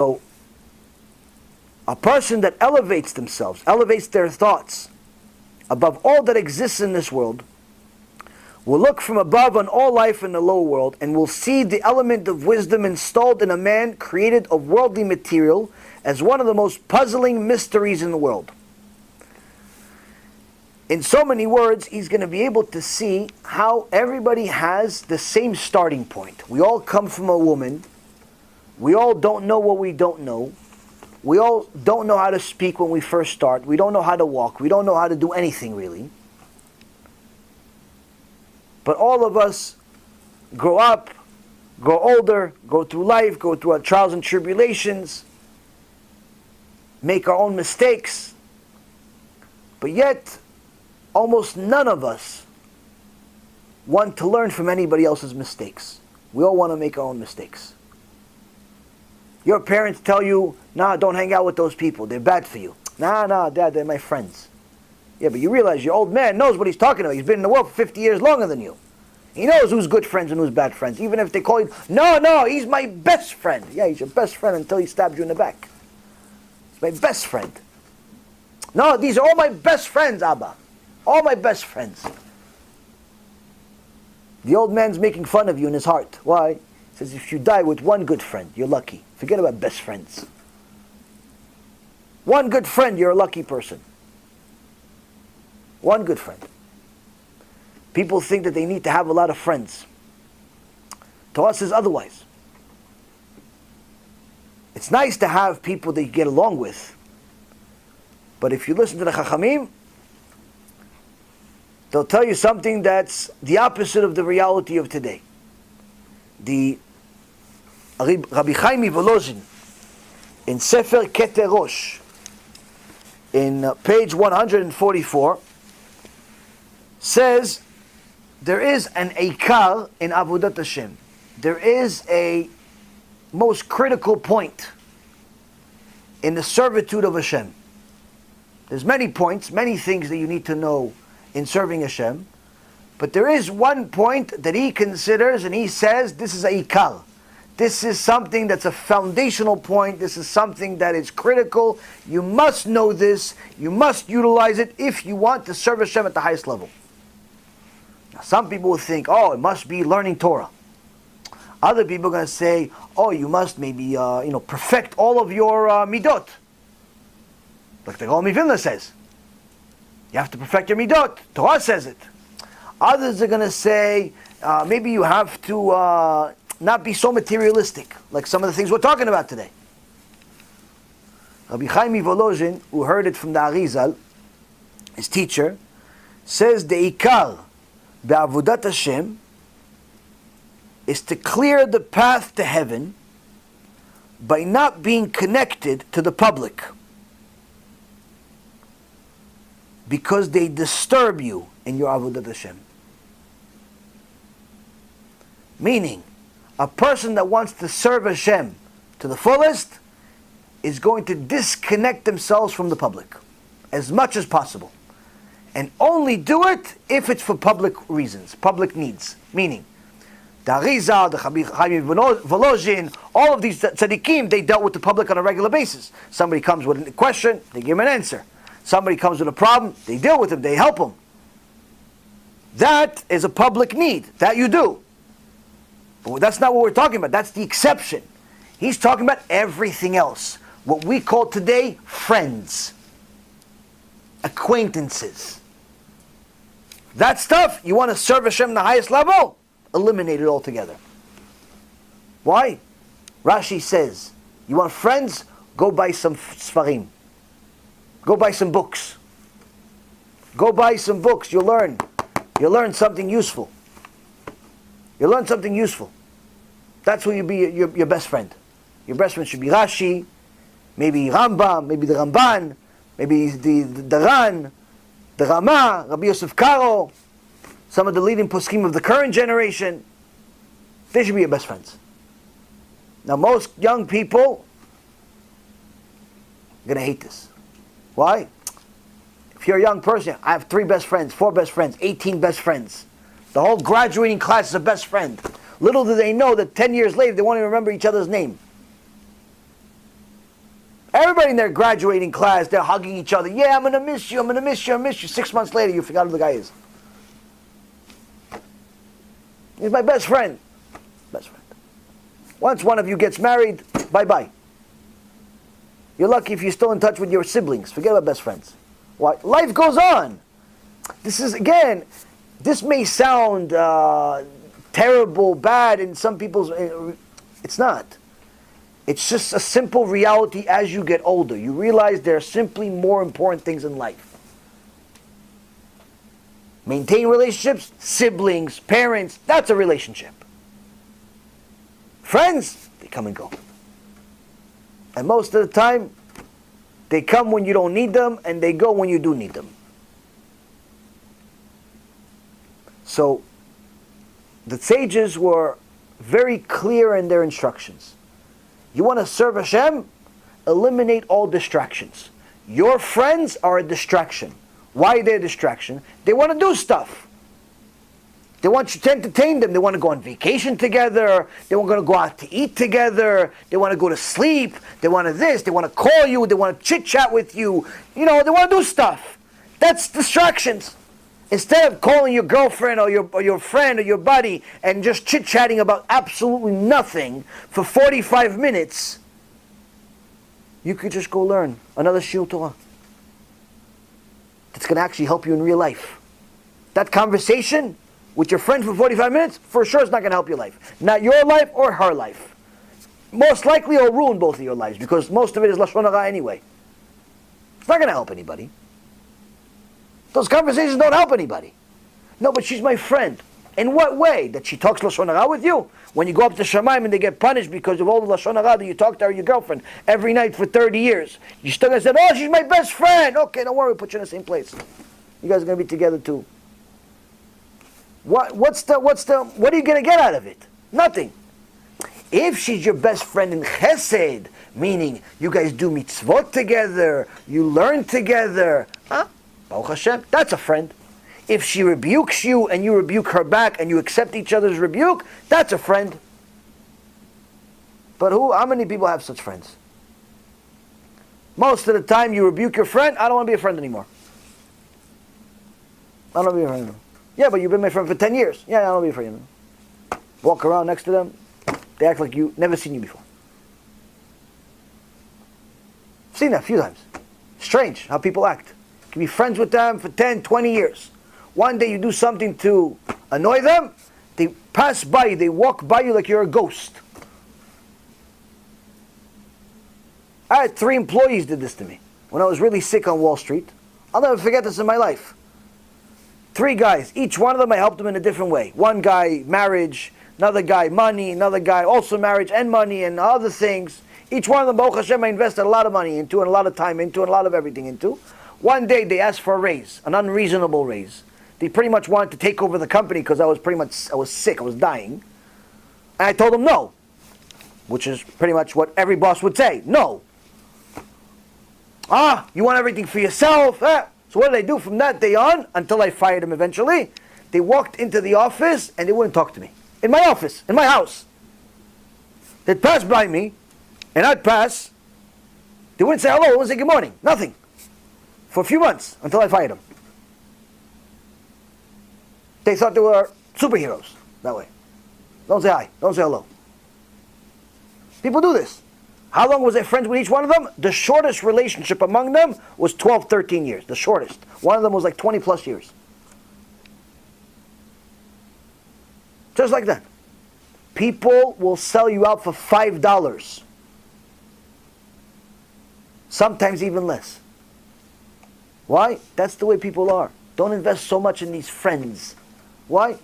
So, a person that elevates themselves, elevates their thoughts above all that exists in this world, will look from above on all life in the lower world and will see the element of wisdom installed in a man created of worldly material as one of the most puzzling mysteries in the world. In so many words, he's going to be able to see how everybody has the same starting point. We all come from a woman. We all don't know what we don't know. We all don't know how to speak when we first start. We don't know how to walk. We don't know how to do anything really. But all of us grow up, grow older, go through life, go through our trials and tribulations, make our own mistakes. But yet, almost none of us want to learn from anybody else's mistakes. We all want to make our own mistakes. Your parents tell you, nah, don't hang out with those people. They're bad for you. Nah, Dad, they're my friends. Yeah, but you realize your old man knows what he's talking about. He's been in the world for 50 years longer than you. He knows who's good friends and who's bad friends. Even if they call you, no, he's my best friend. Yeah, he's your best friend until he stabs you in the back. He's my best friend. No, these are all my best friends, Abba. All my best friends. The old man's making fun of you in his heart. Why? He says, if you die with one good friend, you're lucky. Forget about best friends. One good friend, you're a lucky person. One good friend. People think that they need to have a lot of friends. Torah says otherwise. It's nice to have people that you get along with. But if you listen to the Chachamim, they'll tell you something that's the opposite of the reality of today. The Rabbi Chaim Volozhin in Sefer Keter Rosh, in page 144, says there is an eikar in Avodas Hashem. There is a most critical point in the servitude of Hashem. There's many points, many things that you need to know in serving Hashem, but there is one point that he considers and he says this is a eikar. This is something that's a foundational point. This is something that is critical. You must know this. You must utilize it if you want to serve Hashem at the highest level. Now, some people will think, oh, it must be learning Torah. Other people are going to say, oh, you must maybe perfect all of your midot. Like the Gaon Mivilna says. You have to perfect your midot. Torah says it. Others are going to say, maybe you have to not be so materialistic, like some of the things we're talking about today. Rabbi Chaim Volozhin, who heard it from the Arizal, his teacher, says the ikar be'avodat Hashem is to clear the path to heaven by not being connected to the public, because they disturb you in your avodat Hashem. Meaning, a person that wants to serve Hashem to the fullest is going to disconnect themselves from the public as much as possible. And only do it if it's for public reasons, public needs. Meaning, the Arizal, the Rabbi Chaim Volozhin, all of these tzaddikim, they dealt with the public on a regular basis. Somebody comes with a question, they give him an answer. Somebody comes with a problem, they deal with him, they help him. That is a public need. That you do. But that's not what we're talking about. That's the exception. He's talking about everything else. What we call today friends, acquaintances. That stuff, you want to serve Hashem the highest level? Eliminate it altogether. Why? Rashi says, you want friends? Go buy some sfarim. Go buy some books. Go buy some books. You'll learn. You'll learn something useful. You'll learn something useful. That's who you be your best friend. Your best friend should be Rashi, maybe Rambam, maybe the Ramban, maybe the Ran, the Rama, Rabbi Yosef Karo, some of the leading poskim of the current generation. They should be your best friends. Now most young people are going to hate this. Why? If you're a young person, I have 3 best friends, 4 best friends, 18 best friends. The whole graduating class is a best friend. Little do they know that 10 years later they won't even remember each other's name. Everybody in their graduating class, they're hugging each other. Yeah, I'm going to miss you, I'm going to miss you, I'm going to miss you. 6 months later, you forgot who the guy is. He's my best friend. Best friend. Once one of you gets married, bye-bye. You're lucky if you're still in touch with your siblings. Forget about best friends. Why? Life goes on. This is, again, this may sound terrible, bad in some people's... It's not. It's just a simple reality as you get older. You realize there are simply more important things in life. Maintain relationships, siblings, parents, that's a relationship. Friends, they come and go. And most of the time, they come when you don't need them, and they go when you do need them. So, the sages were very clear in their instructions. You want to serve Hashem? Eliminate all distractions. Your friends are a distraction. Why are they a distraction? They want to do stuff. They want you to entertain them. They want to go on vacation together. They want to go out to eat together. They want to go to sleep. They want to this. They want to call you. They want to chit-chat with you. You know, they want to do stuff. That's distractions. Instead of calling your girlfriend or your friend or your buddy and just chit-chatting about absolutely nothing for 45 minutes, you could just go learn another shiur Torah. That's going to actually help you in real life. That conversation with your friend for 45 minutes, for sure is not going to help your life. Not your life or her life. Most likely it'll ruin both of your lives because most of it is Lashon Hara anyway. It's not going to help anybody. Those conversations don't help anybody. No, but she's my friend. In what way? That she talks Lashon Hara with you? When you go up to Shamayim and they get punished because of all the Lashon Hara that you talk to her, your girlfriend, every night for 30 years. You still going to say, oh, she's my best friend. Okay, don't worry, we'll put you in the same place. You guys are going to be together too. What are you going to get out of it? Nothing. If she's your best friend in chesed, meaning you guys do mitzvot together, you learn together, Baruch Hashem, that's a friend. If she rebukes you and you rebuke her back and you accept each other's rebuke, that's a friend. But how many people have such friends? Most of the time you rebuke your friend, I don't want to be a friend anymore. I don't want to be a friend anymore. Yeah, but you've been my friend for 10 years. Yeah, I don't want to be a friend anymore. Walk around next to them, they act like you never seen you before. I've seen that a few times. Strange how people act. You can be friends with them for 10, 20 years. One day you do something to annoy them, they pass by you, they walk by you like you're a ghost. I had 3 employees did this to me when I was really sick on Wall Street. I'll never forget this in my life. 3 guys, each one of them I helped them in a different way. One guy, marriage, another guy, money, another guy, also marriage and money and other things. Each one of them, Baruch Hashem, I invested a lot of money into and a lot of time into and a lot of everything into. One day they asked for a raise, an unreasonable raise. They pretty much wanted to take over the company because I was sick, I was dying. And I told them no, which is pretty much what every boss would say, no. You want everything for yourself? So what did they do from that day on, until I fired them eventually? They walked into the office and they wouldn't talk to me. In my office, in my house. They'd pass by me, and I'd pass. They wouldn't say hello, they wouldn't say good morning, nothing. For a few months, until I fired them. They thought they were superheroes, that way. Don't say hi, don't say hello. People do this. How long was I friends with each one of them? The shortest relationship among them was 12, 13 years. The shortest. One of them was like 20 plus years. Just like that. People will sell you out for $5. Sometimes even less. Why? That's the way people are. Don't invest so much in these friends. Why?